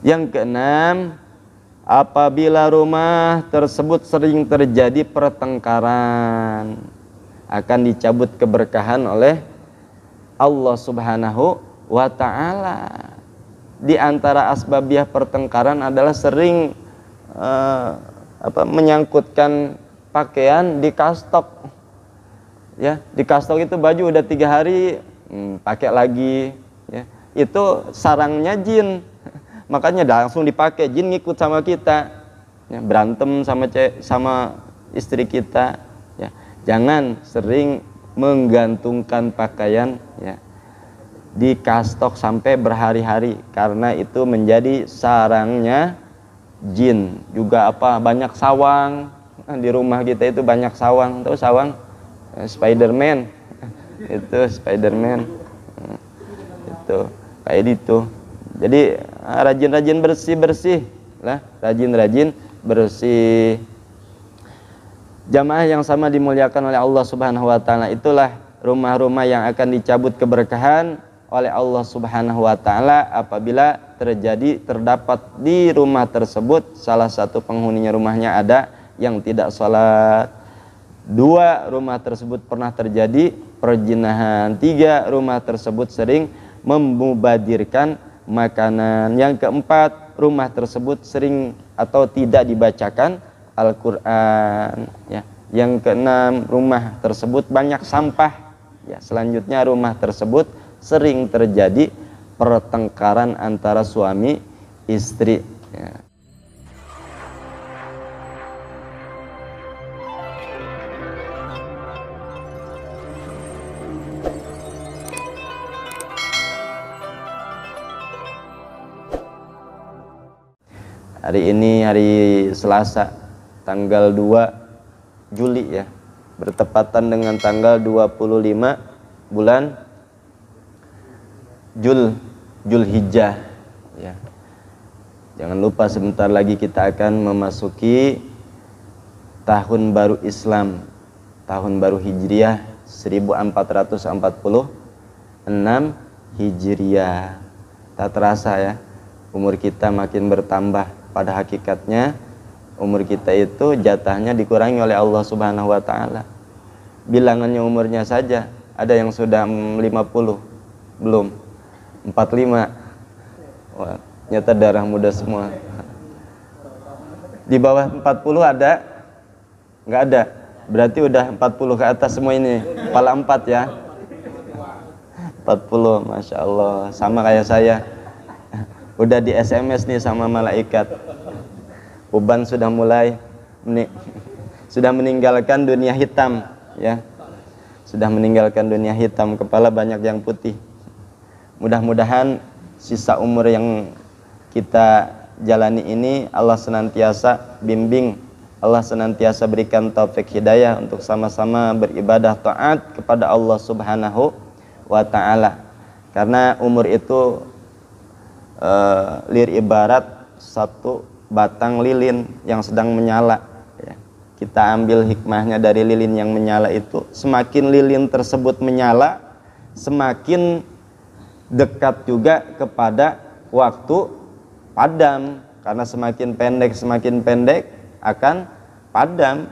Yang keenam, apabila rumah tersebut sering terjadi pertengkaran, akan dicabut keberkahan oleh Allah Subhanahu wa ta'ala. Di antara asbabiah pertengkaran adalah sering menyangkutkan pakaian di kastok. Ya, di kastok itu baju udah 3 hari pakai lagi, ya. Itu sarangnya jin. Makanya langsung dipakai, jin ngikut sama kita, ya, berantem sama istri kita, ya. Jangan sering menggantungkan pakaian, ya, di kastok sampai berhari-hari, karena itu menjadi sarangnya jin. Juga banyak sawang. Di rumah kita itu banyak sawang. Tahu sawang? Spiderman. Itu Spiderman. Itu kayak gitu. Jadi rajin-rajin bersih lah, rajin-rajin bersih. Jamaah yang sama dimuliakan oleh Allah Subhanahu wa taala, itulah rumah-rumah yang akan dicabut keberkahan oleh Allah Subhanahu wa taala apabila terdapat di rumah tersebut salah satu penghuninya rumahnya ada yang tidak sholat. 2, rumah tersebut pernah terjadi perzinahan. 3, rumah tersebut sering memubadirkan makanan. Yang keempat, rumah tersebut sering atau tidak dibacakan Al-Quran, ya. Yang keenam, rumah tersebut banyak sampah, ya. Selanjutnya, rumah tersebut sering terjadi pertengkaran antara suami istri, ya. Hari ini hari Selasa, tanggal 2 Juli, ya, bertepatan dengan tanggal 25 bulan Julhijjah, ya. Jangan lupa sebentar lagi kita akan memasuki tahun baru Islam, tahun baru Hijriah 1446 Hijriah. Tak terasa, ya, umur kita makin bertambah. Pada hakikatnya umur kita itu jatahnya dikurangi oleh Allah Subhanahu wa taala. Bilangannya umurnya saja, ada yang sudah 50, belum 45. Wah, nyata darah muda semua. Di bawah 40 ada? Nggak ada. Berarti udah 40 ke atas semua ini. Kepala 4, ya. 40, Masya Allah. Sama kayak saya. Udah di SMS nih sama malaikat. Uban sudah mulai sudah meninggalkan dunia hitam, ya. Sudah meninggalkan dunia hitam, kepala banyak yang putih. Mudah-mudahan sisa umur yang kita jalani ini Allah senantiasa bimbing, Allah senantiasa berikan taufik hidayah untuk sama-sama beribadah taat kepada Allah Subhanahu wa taala. Karena umur itu ibarat satu batang lilin yang sedang menyala, ya. Kita ambil hikmahnya dari lilin yang menyala itu, semakin lilin tersebut menyala, semakin dekat juga kepada waktu padam, karena semakin pendek akan padam,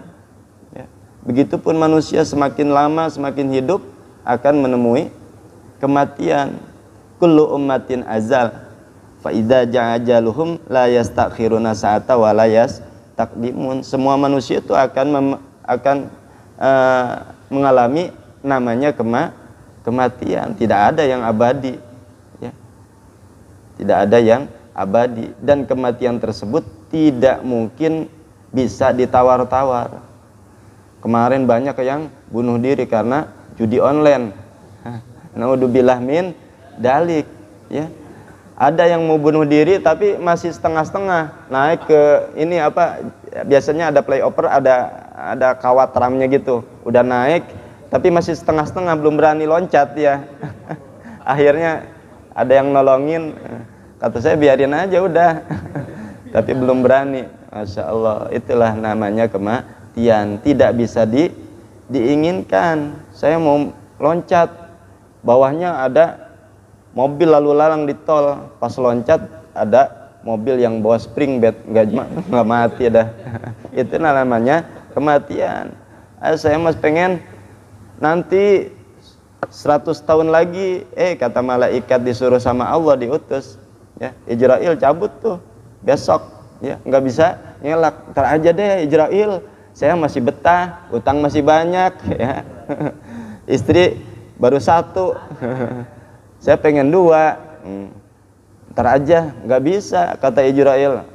ya. Begitupun manusia semakin lama semakin hidup akan menemui kematian. Kullu ummatin azal fa idza ja'ajaluhum la yastakhiruna sa'ata wa la yastaqdimun. Semua manusia itu akan mengalami namanya kematian. Tidak ada yang abadi, ya. Tidak ada yang abadi, dan kematian tersebut tidak mungkin bisa ditawar-tawar. Kemarin banyak yang bunuh diri karena judi online. Naudzubillah min dalik, ya. Ada yang mau bunuh diri tapi masih setengah-setengah, naik ke ini biasanya ada playover, ada kawat ramnya gitu, udah naik tapi masih setengah-setengah, belum berani loncat, ya. Akhirnya ada yang nolongin, kata saya biarin aja udah. Tapi belum berani. Masya Allah, itulah namanya kematian, tidak bisa diinginkan. Saya mau loncat, bawahnya ada mobil lalu lalang di tol, pas loncat ada mobil yang bawa spring bed nggak mati dah. Itu namanya kematian. Saya mas pengen nanti 100 tahun lagi, kata malaikat disuruh sama Allah diutus, ya Ijrail cabut tuh besok, ya nggak bisa ngelak, ntar aja deh Ijrail, saya masih betah, utang masih banyak, ya istri baru 1, saya pengen 2, ntar aja, nggak bisa, kata Ijrail,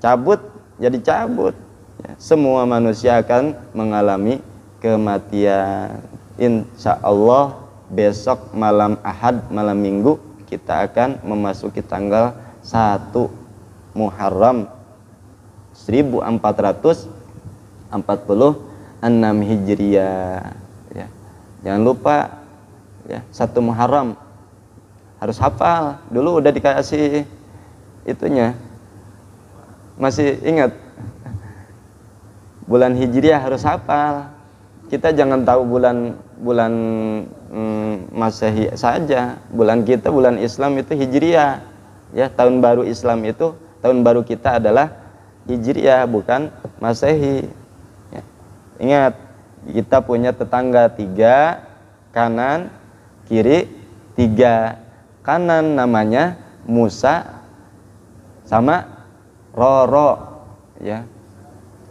cabut jadi cabut, ya, semua manusia akan mengalami kematian. Insya Allah besok malam Ahad, malam Minggu, kita akan memasuki tanggal 1 Muharram 1446 Hijriah, ya. Jangan lupa, ya, 1 Muharram harus hafal. Dulu udah dikasih itunya, masih ingat bulan Hijriah harus hafal. Kita jangan tahu bulan Masehi saja. Bulan kita, bulan Islam itu Hijriah. Ya, tahun baru Islam itu, tahun baru kita adalah Hijriah, bukan Masehi. Ya. Ingat, kita punya tetangga 3, kanan, kiri 3. Kanan namanya Musa sama Roro, ya.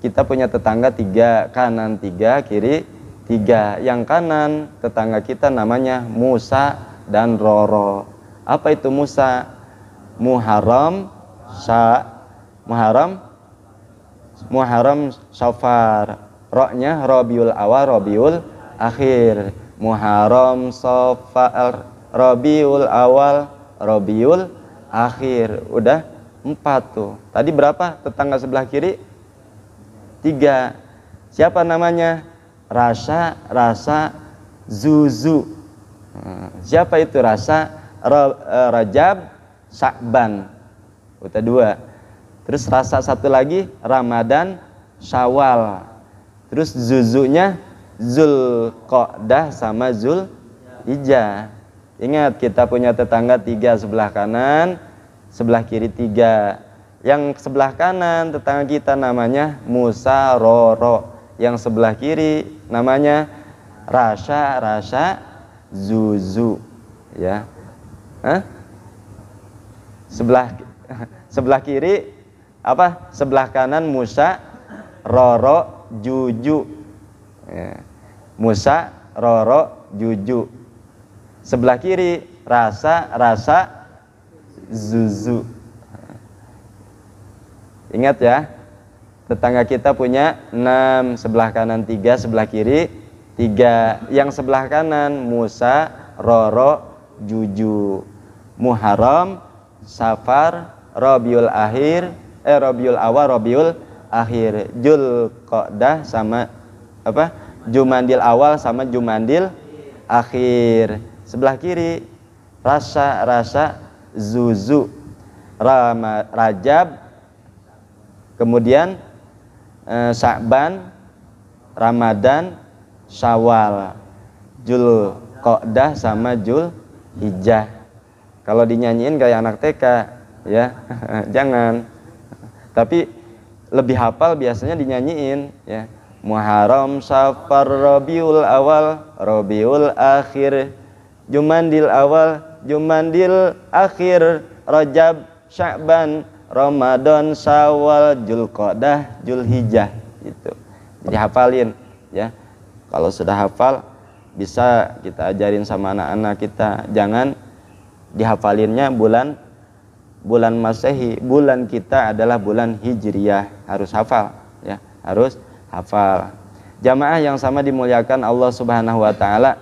Kita punya tetangga 3, kanan 3, kiri 3. Yang kanan tetangga kita namanya Musa dan Roro. Apa itu Musa? Muharram, Muharram Safar. Roknya Rabiul Awal, Rabiul Akhir. Muharram, Safar, Rabiul Awal, Rabiul Akhir. Udah 4 tuh. Tadi berapa tetangga sebelah kiri? 3. Siapa namanya? Rasa Zuzu. Siapa itu Rasa? Rajab, Sya'ban. Udah 2. Terus Rasa satu lagi Ramadan, Syawal. Terus Zuzunya Zulqa'dah sama Zulhijjah. Ingat, kita punya tetangga 3 sebelah kanan, sebelah kiri 3. Yang sebelah kanan tetangga kita namanya Musa Roro. Yang sebelah kiri namanya Rasa Zuzu, ya. Sebelah kiri apa? Sebelah kanan Musa Roro Juju, ya. Musa Roro Juju. Sebelah kiri Rasa Zuzu. Ingat ya, tetangga kita punya 6, sebelah kanan 3, sebelah kiri 3. Yang sebelah kanan Musa, Roro, Juju. Muharram, Safar, Rabiul Awal, Rabiul Akhir. Zulqa'dah sama apa? Jumadil Awal sama Jumadil Akhir. Sebelah kiri Rasa Zuzu. Rajab, kemudian Sya'ban, Ramadan, Syawal, Zulqa'dah sama Zulhijjah. Kalau dinyanyiin kayak anak TK, ya jangan. Tapi lebih hafal biasanya dinyanyiin, ya. Muharram, Safar, Rabiul Awal, Rabiul Akhir, Jumadil Awal, Jumadil Akhir, Rajab, Sya'ban, Ramadan, Syawal, Zulqa'dah, Zulhijjah, gitu. Jadi hafalin, ya. Kalau sudah hafal bisa kita ajarin sama anak-anak kita. Jangan dihafalinnya bulan Masehi. Bulan kita adalah bulan Hijriyah. Harus hafal, ya. Harus hafal. Jamaah yang sama dimuliakan Allah Subhanahu wa taala.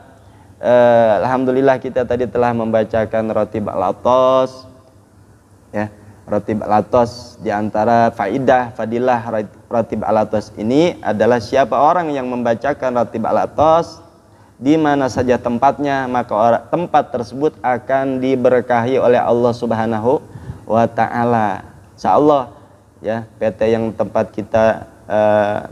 Alhamdulillah kita tadi telah membacakan Ratib al-Atas, ya. Ratib al-Atas, di antara fadilah Ratib al-Atas ini adalah siapa orang yang membacakan Ratib al-Atas di mana saja tempatnya, maka tempat tersebut akan diberkahi oleh Allah Subhanahu wa taala. Insyaallah, ya, PT yang tempat kita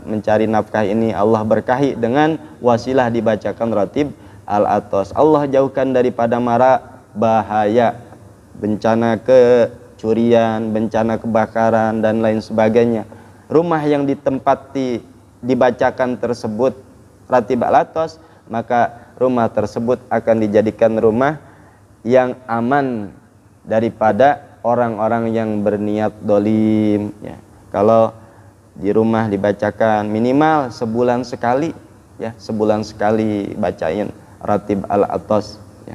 mencari nafkah ini Allah berkahi dengan wasilah dibacakan Ratib al-Atas. Allah jauhkan daripada mara bahaya, bencana pencurian, bencana kebakaran dan lain sebagainya. Rumah yang ditempati dibacakan tersebut ratib alatos, maka rumah tersebut akan dijadikan rumah yang aman daripada orang-orang yang berniat dolim ya. Kalau di rumah dibacakan minimal sebulan sekali ya, sebulan sekali bacain ratib al-atos ya.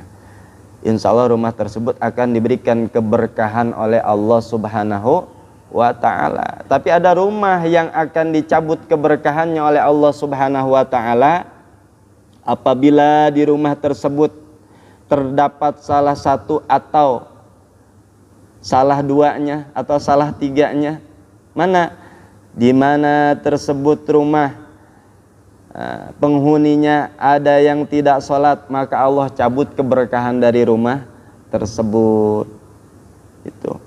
Insya Allah rumah tersebut akan diberikan keberkahan oleh Allah Subhanahu wa ta'ala. Tapi ada rumah yang akan dicabut keberkahannya oleh Allah Subhanahu wa ta'ala apabila di rumah tersebut terdapat salah satu atau salah duanya atau salah tiganya. Mana? Di mana tersebut rumah penghuninya ada yang tidak sholat, maka Allah cabut keberkahan dari rumah tersebut. Itu.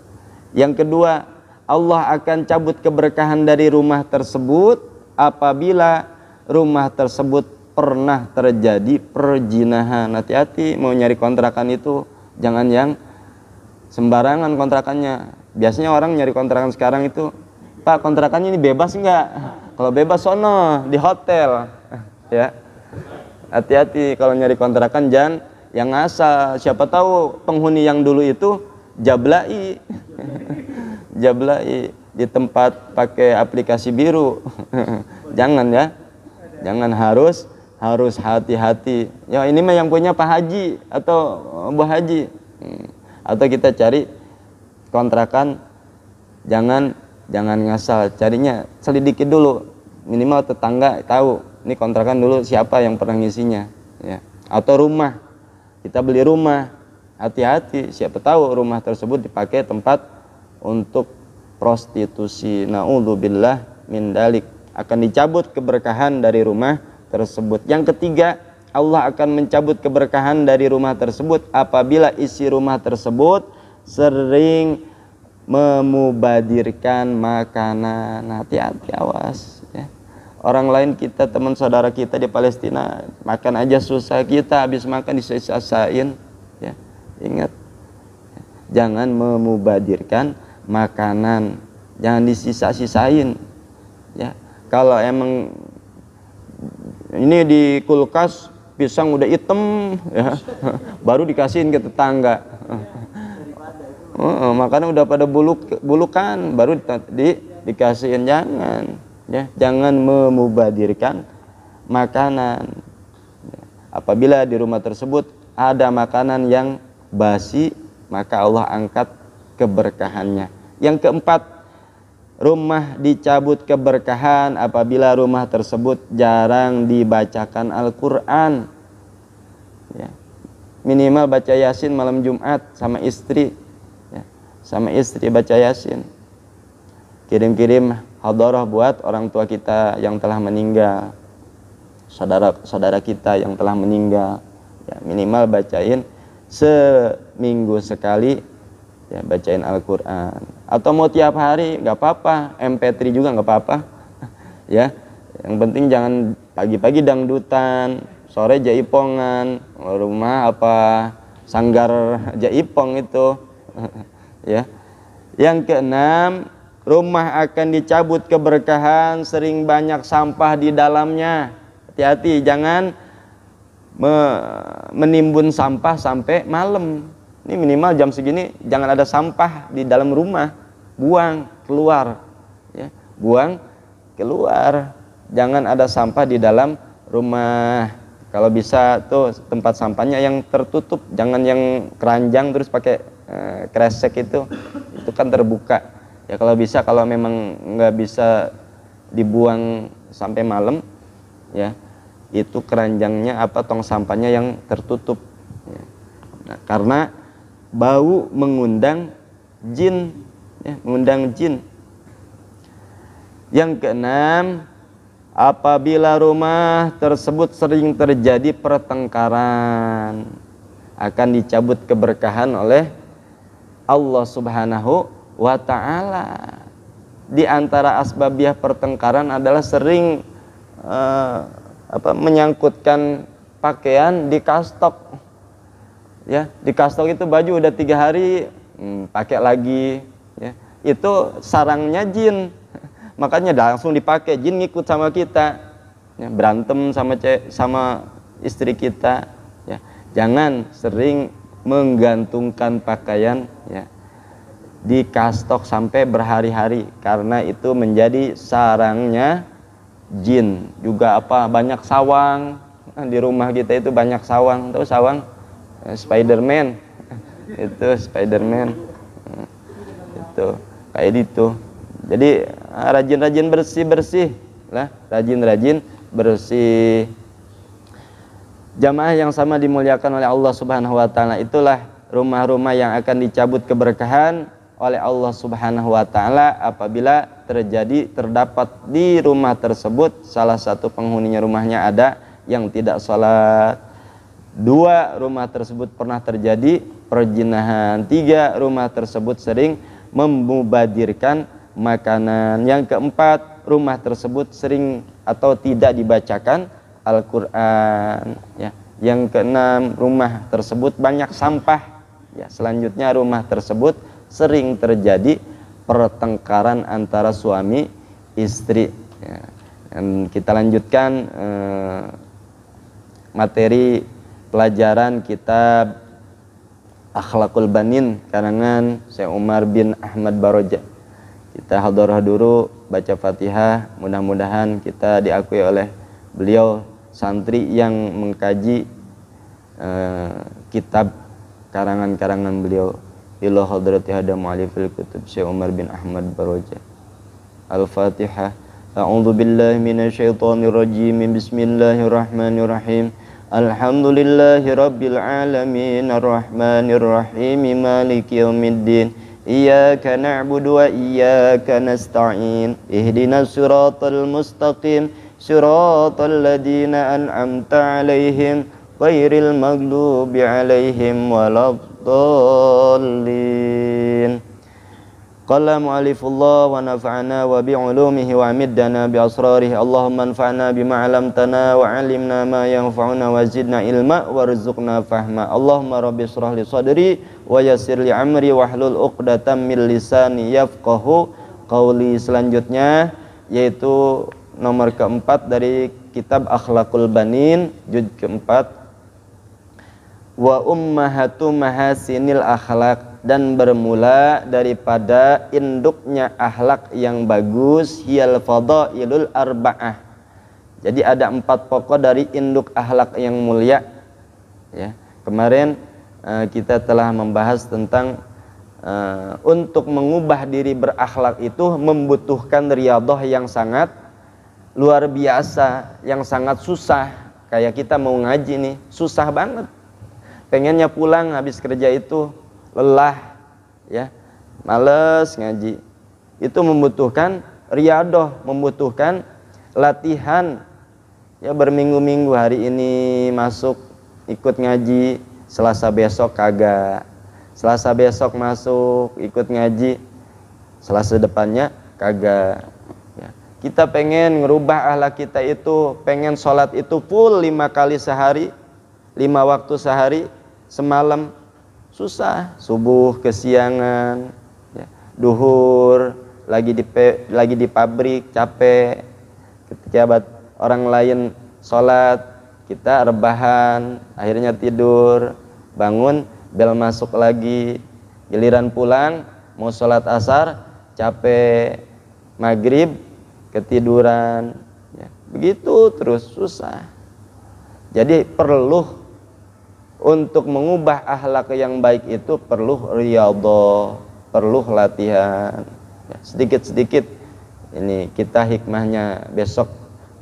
Yang kedua, Allah akan cabut keberkahan dari rumah tersebut apabila rumah tersebut pernah terjadi perzinahan. Hati-hati mau nyari kontrakan itu, jangan yang sembarangan kontrakannya. Biasanya orang nyari kontrakan sekarang itu, Pak, kontrakannya ini bebas enggak? Kalau bebas sono di hotel. Ya. Hati-hati kalau nyari kontrakan, jangan yang asal. Siapa tahu penghuni yang dulu itu jablai. Jablai di tempat pakai aplikasi biru. Jangan ya. Jangan, harus hati-hati. Ya ini mah yang punya Pak Haji atau Bu Haji. Atau kita cari kontrakan, jangan ngasal, carinya selidiki dulu, minimal tetangga tahu ini kontrakan dulu siapa yang pernah ngisinya ya. Atau rumah, kita beli rumah, hati-hati, siapa tahu rumah tersebut dipakai tempat untuk prostitusi. Naudzubillah min dalik, akan dicabut keberkahan dari rumah tersebut. Yang ketiga, Allah akan mencabut keberkahan dari rumah tersebut apabila isi rumah tersebut sering memubadirkan makanan. Hati-hati, awas ya. Orang lain kita, teman saudara kita di Palestina makan aja susah, kita habis makan disisa-sisain ya. Ingat, jangan memubadirkan makanan, jangan disisa-sisain ya. Kalau emang ini di kulkas pisang udah hitam ya, baru dikasihin ke tetangga. Makanya udah pada bulukan baru dikasihin. Jangan ya, jangan memubadirkan makanan. Apabila di rumah tersebut ada makanan yang basi, maka Allah angkat keberkahannya. Yang keempat, rumah dicabut keberkahan apabila rumah tersebut jarang dibacakan Al-Quran ya. Minimal baca Yasin malam Jumat sama istri ya. Sama istri baca Yasin, kirim-kirim hadarah buat orang tua kita yang telah meninggal, saudara kita yang telah meninggal ya. Minimal bacain seminggu sekali ya, bacain Al-Quran. Atau mau tiap hari nggak apa-apa, MP3 juga nggak apa-apa ya. Yang penting jangan pagi-pagi dangdutan, sore jaipongan, rumah apa sanggar jaipong itu ya. Yang keenam, rumah akan dicabut keberkahan sering banyak sampah di dalamnya. Hati-hati, jangan menimbun sampah sampai malam. Ini minimal jam segini jangan ada sampah di dalam rumah, buang keluar ya, buang keluar. Jangan ada sampah di dalam rumah. Kalau bisa tuh tempat sampahnya yang tertutup, jangan yang keranjang terus pakai kresek itu kan terbuka ya. Kalau bisa, kalau memang nggak bisa dibuang sampai malam ya, itu keranjangnya apa tong sampahnya yang tertutup ya. Nah, karena bau mengundang jin ya, mengundang jin. Yang keenam, apabila rumah tersebut sering terjadi pertengkaran, akan dicabut keberkahan oleh Allah Subhanahu wa ta'ala. Di antara asbabiah pertengkaran adalah sering menyangkutkan pakaian di kastok ya. Di kastok itu baju udah 3 hari pakai lagi ya, itu sarangnya jin. Makanya langsung dipakai, jin ngikut sama kita, ya, berantem sama istri kita, ya. Jangan sering menggantungkan pakaian, ya, di kastok sampai berhari-hari, karena itu menjadi sarangnya jin. Juga banyak sawang di rumah kita, itu banyak sawang. Tahu sawang? Spiderman. Itu Spiderman. Itu kayak gitu. Jadi rajin-rajin bersih lah, rajin-rajin bersih. Jamaah yang sama dimuliakan oleh Allah Subhanahu wa taala, itulah rumah-rumah yang akan dicabut keberkahan oleh Allah Subhanahu wa taala apabila terdapat di rumah tersebut salah satu penghuninya rumahnya ada yang tidak sholat, 2 rumah tersebut pernah terjadi perzinahan, 3 rumah tersebut sering memubadirkan makanan, yang keempat rumah tersebut sering atau tidak dibacakan Al-Quran, ya. Yang keenam rumah tersebut banyak sampah, ya. Selanjutnya rumah tersebut sering terjadi pertengkaran antara suami istri, ya. Dan kita lanjutkan materi pelajaran kitab Akhlaqul Banin karangan Syekh Umar bin Ahmad Baroja. Kita hadarah dulu, baca Fatihah, mudah-mudahan kita diakui oleh beliau santri yang mengkaji kitab karangan-karangan beliau. Ila hadrati hada mu'alifil kutub Syekh Umar bin Ahmad Baroja. Al-Fatihah. A'udzu billahi minasyaitonir rajim. Bismillahirrahmanirrahim. Alhamdulillahi rabbil alamin arrahmanir rahim maliki yaumiddin. Iyyaka na'budu wa iyyaka nasta'in. Ihdinas siratal mustaqim. Siratal ladzina an'amta 'alaihim ghairil maghdubi 'alaihim waladdallin. Qala mu'allifullah wa nafa'ana wa bi'ulumihi wa amiddana bi asrarihi. Allahumma anfa'na bima 'allamtana wa 'allimna ma yanfa'una wa zidna ilma warzuqna fahma. Allahumma rabbi shrah li sadri wa yassir li amri wahlul 'uqdatam min lisani yafqahu qawli. Selanjutnya yaitu nomor keempat dari kitab Akhlaqul Banin juz keempat, wa ummahatu mahasinil akhlaq, dan bermula daripada induknya akhlak yang bagus, hiyal fadailul arba'ah. Jadi ada 4 pokok dari induk akhlak yang mulia, ya. Kemarin kita telah membahas tentang untuk mengubah diri berakhlak itu membutuhkan riyadhah yang sangat luar biasa, yang sangat susah. Kayak kita mau ngaji nih, susah banget. Pengennya pulang habis kerja itu lelah, ya, males ngaji. Itu membutuhkan riyadhah, membutuhkan latihan, ya, berminggu-minggu. Hari ini masuk ikut ngaji, Selasa besok kagak, Selasa besok masuk ikut ngaji, Selasa depannya kagak, ya. Kita pengen ngerubah akhlak kita itu, pengen sholat itu full 5 kali sehari, 5 waktu sehari, semalam susah. Subuh kesiangan, ya. Duhur lagi di pabrik capek, ketika orang lain sholat kita rebahan, akhirnya tidur, bangun bel masuk lagi, giliran pulang mau sholat asar capek, maghrib ketiduran, ya. Begitu terus susah. Jadi perlu untuk mengubah akhlak yang baik itu perlu riyadhah, perlu latihan, ya, sedikit-sedikit. Ini kita hikmahnya besok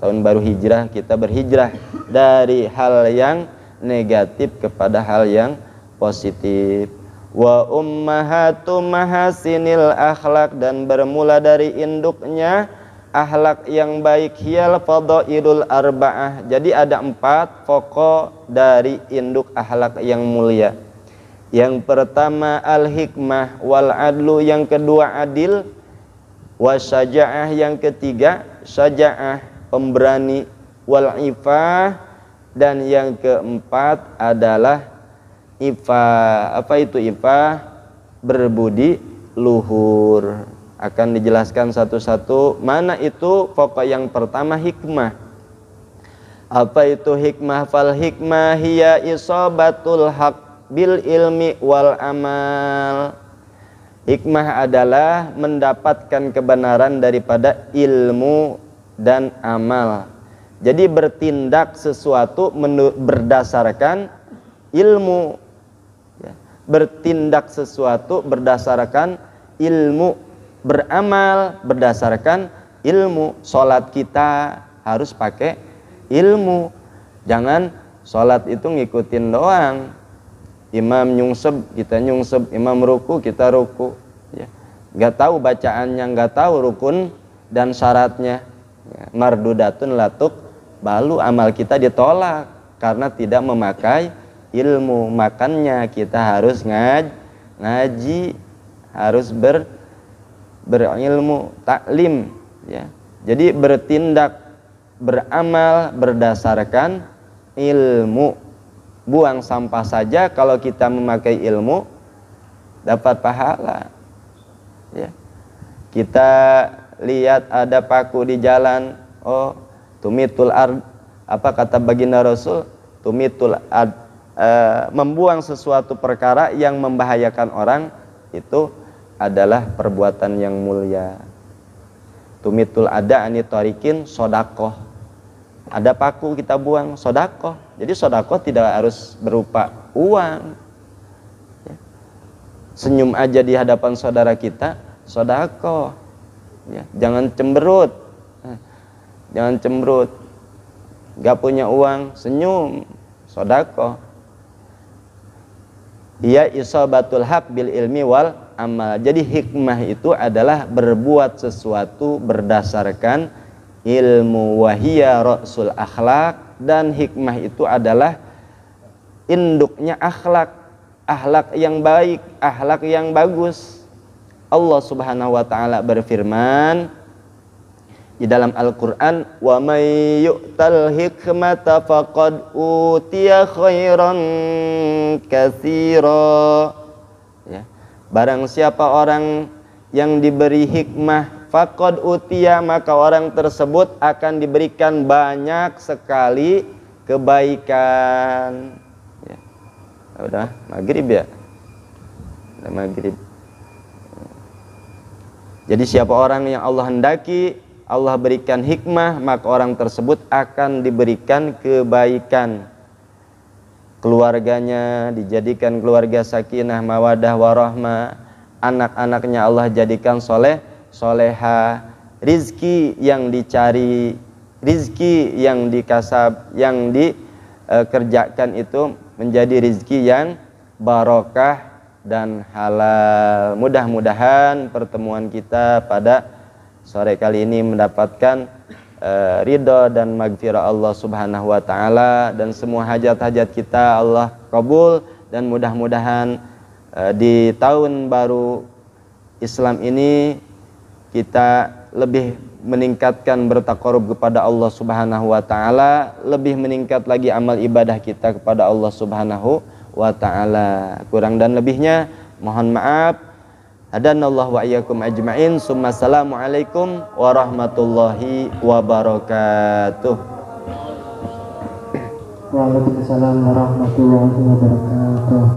tahun baru hijrah, kita berhijrah dari hal yang negatif kepada hal yang positif. Wa ummahatu mahasinil akhlak, dan bermula dari induknya akhlak yang baik, hiyal fadailul arba'ah. Jadi ada 4 pokok dari induk akhlak yang mulia. Yang pertama al-hikmah wal adlu, yang kedua adil, wasyaja'ah, yang ketiga syaja'ah, pemberani, wal ifah, dan yang keempat adalah ifah. Apa itu ifah? Berbudi luhur. Akan dijelaskan satu-satu. Mana itu? Pokok yang pertama hikmah. Apa itu hikmah? Fal hikmah hiya isobatul haq bil ilmi wal amal. Hikmah adalah mendapatkan kebenaran daripada ilmu dan amal. Jadi bertindak sesuatu berdasarkan ilmu, ya. Bertindak sesuatu berdasarkan ilmu, beramal berdasarkan ilmu. Sholat kita harus pakai ilmu. Jangan sholat itu ngikutin doang. Imam nyungsep, kita nyungsep. Imam ruku, kita ruku, ya. Gak tahu bacaannya, gak tahu rukun dan syaratnya, ya. Mardudatun latuk balu, amal kita ditolak karena tidak memakai ilmu. Makanya kita harus ngaji, harus berilmu, taklim, ya. Jadi bertindak, beramal berdasarkan ilmu. Buang sampah saja kalau kita memakai ilmu dapat pahala, ya. Kita lihat ada paku di jalan, oh tumitul ard, apa kata baginda Rasul, tumitul ard, membuang sesuatu perkara yang membahayakan orang itu adalah perbuatan yang mulia. Tumitul ada anitarikin sodakoh. Ada paku kita buang, sodakoh. Jadi sodakoh tidak harus berupa uang, ya. Senyum aja di hadapan saudara kita, sodakoh, ya. Jangan cemberut, jangan cemberut. Gak punya uang, senyum, sodakoh. Ia isobatul haq bil ilmi wal amal. Jadi hikmah itu adalah berbuat sesuatu berdasarkan ilmu. Wahia ra'sul akhlak. Dan hikmah itu adalah induknya akhlak. Akhlak yang baik, akhlak yang bagus. Allah subhanahu wa ta'ala berfirman di dalam Al-Quran, wa may yu'tal hikmata faqad utiya khairan katsira, ya. Barang siapa orang yang diberi hikmah, faqad utiya, maka orang tersebut akan diberikan banyak sekali kebaikan, ya. Udah maghrib, ya, udah maghrib. Jadi siapa orang yang Allah hendaki Allah berikan hikmah, maka orang tersebut akan diberikan kebaikan. Keluarganya dijadikan keluarga sakinah, mawadah, warahmah. Anak-anaknya Allah jadikan soleh, soleha. Rizki yang dicari, rizki yang dikasab, yang dikerjakan itu menjadi rizki yang barokah dan halal. Mudah-mudahan pertemuan kita pada sore kali ini mendapatkan ridho dan magfirah Allah subhanahu wa ta'ala. Dan semua hajat-hajat kita Allah kabul. Dan mudah-mudahan di tahun baru Islam ini kita lebih meningkatkan bertaqarrub kepada Allah subhanahu wa ta'ala. Lebih meningkat lagi amal ibadah kita kepada Allah subhanahu wa ta'ala. Kurang dan lebihnya mohon maaf. Hadanallahu wa iyyakum ajma'in. Summa assalamualaikum warahmatullahi wabarakatuh. Waalaikumsalam warahmatullahi wabarakatuh.